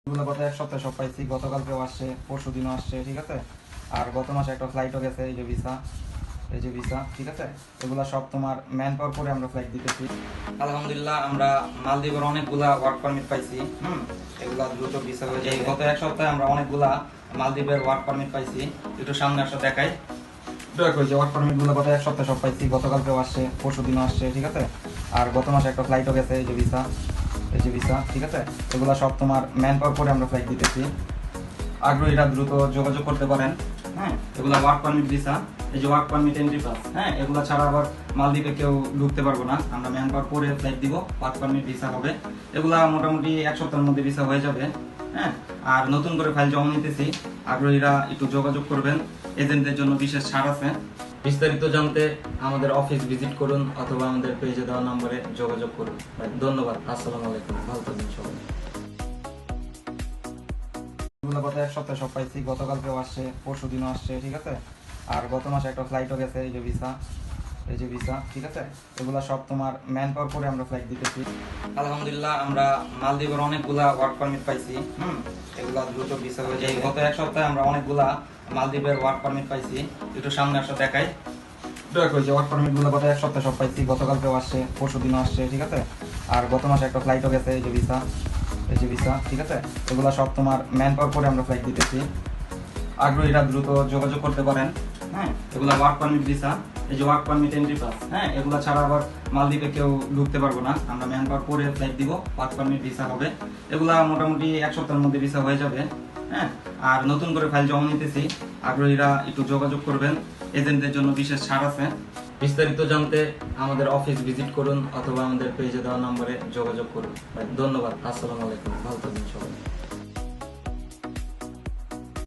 এগুলো গত এক সপ্তাহে সব পাইছি, গতকালকেও আসছে, পরশু দিনও আসছে, ঠিক আছে। আর গত মাসে একটা ফ্লাইটও গেছে, এই যে ভিসা, এই যে ভিসা, ঠিক আছে। এগুলা সব তোমার ম্যান পাওয়ার করে আমরা ফ্লাইট দিতেছি। আলহামদুলিল্লাহ আমরা মালদ্বীপের অনেকগুলা ওয়ার্ক পারমিট পাইছি। এগুলা দ্রুত ভিসা হয়ে যায়। গত এক সপ্তাহে আমরা অনেকগুলা মালদ্বীপের ওয়ার্ক পারমিট পাইছি। একটু সামনে আসো দেখাই। যে ওয়ার্ক পারমিট গুলো গত এক সপ্তাহে সব পাইছি, গতকালকেও আসছে, পরশু দিনও আসছে, ঠিক আছে। আর গত মাসে একটা ফ্লাইটও গেছে, এই যে ভিসা, এই যে ভিসা, ঠিক আছে। এগুলা সব তোমার ম্যান পাওয়ার করে আমরা ফ্লাইট দিতেছি। আগ্রহীরা দ্রুত যোগাযোগ করতে পারেন। হ্যাঁ, এগুলা ওয়ার্ক পারমিট ভিসা, এই যে ওয়ার্ক পারমিট এন্ট্রি পাস। হ্যাঁ, এগুলা ছাড়া আবার মালদ্বীপে কেউ ঢুকতে পারবো না, আমরা ম্যান পাওয়ার করে ফ্লাইট দিব, ওয়ার্ক পারমিট ভিসা হবে। এগুলা মোটামুটি এক সপ্তাহের মধ্যে ভিসা হয়ে যাবে। হ্যাঁ, আর নতুন করে ফাইল জমা নিতেছি, আগ্রহীরা একটু যোগাযোগ করবেন। এজেন্টদের জন্য বিশেষ ছাড় আছে। বিস্তারিত জানতে আমাদের অফিস ভিজিট করুন অথবা আমাদের পেজে দেওয়া নম্বরে যোগাযোগ করুন। ধন্যবাদ। আসসালামু আলাইকুম, ভালো থাকবেন সবাই। এগুলো গত এক সপ্তাহে সব পাইছি, গতকালকেও আসছে, পরশু দিনও আসছে, ঠিক আছে। আর গত মাসে একটা ফ্লাইটও গেছে, এই যে ভিসা, এই যে ভিসা, ঠিক আছে। এগুলা সব তোমার ম্যান পাওয়ার করে আমরা ফ্লাইট দিতেছি। আলহামদুলিল্লাহ আমরা মালদ্বীপের অনেকগুলা ওয়ার্ক পারমিট পাইছি। এগুলা দ্রুত ভিসা হয়ে যায়। গত এক সপ্তাহে আমরা অনেকগুলা মালদ্বীপের ওয়ার্ক পারমিট পাইছি। একটু সামনে আসো দেখাই। ওয়ার্ক পারমিট গুলো গত এক সপ্তাহে সব পাইছি, গতকালকেও আসছে, পরশু দিনও আসছে, ঠিক আছে। আর গত মাসে একটা ফ্লাইটও গেছে, এই যে ভিসা, এই যে ভিসা, ঠিক আছে। এগুলা সব তোমার ম্যান পাওয়ার করে আমরা ফ্লাইট দিতেছি। আগ্রহীরা দ্রুত যোগাযোগ করতে পারেন। হ্যাঁ, এগুলা ওয়ার্ক পারমিট ভিসা, এই যে ওয়ার্ক পারমিট এন্ট্রি পাস। হ্যাঁ, এগুলা ছাড়া আবার মালদ্বীপে কেউ ঢুকতে পারবো না, আমরা ম্যান পাওয়ার করে ফ্লাইট দিব, ওয়ার্ক পারমিট ভিসা হবে। এগুলা মোটামুটি এক সপ্তাহের মধ্যে ভিসা হয়ে যাবে। হ্যাঁ, আর নতুন করে ফাইল জমা নিতেছি, আগ্রহীরা একটু যোগাযোগ করবেন। এজেন্টদের জন্য বিশেষ ছাড় আছে। বিস্তারিত জানতে আমাদের অফিস ভিজিট করুন অথবা আমাদের পেজে দেওয়া নম্বরে যোগাযোগ করুন। ধন্যবাদ। আসসালামু আলাইকুম, ভালো থাকবেন সবাই।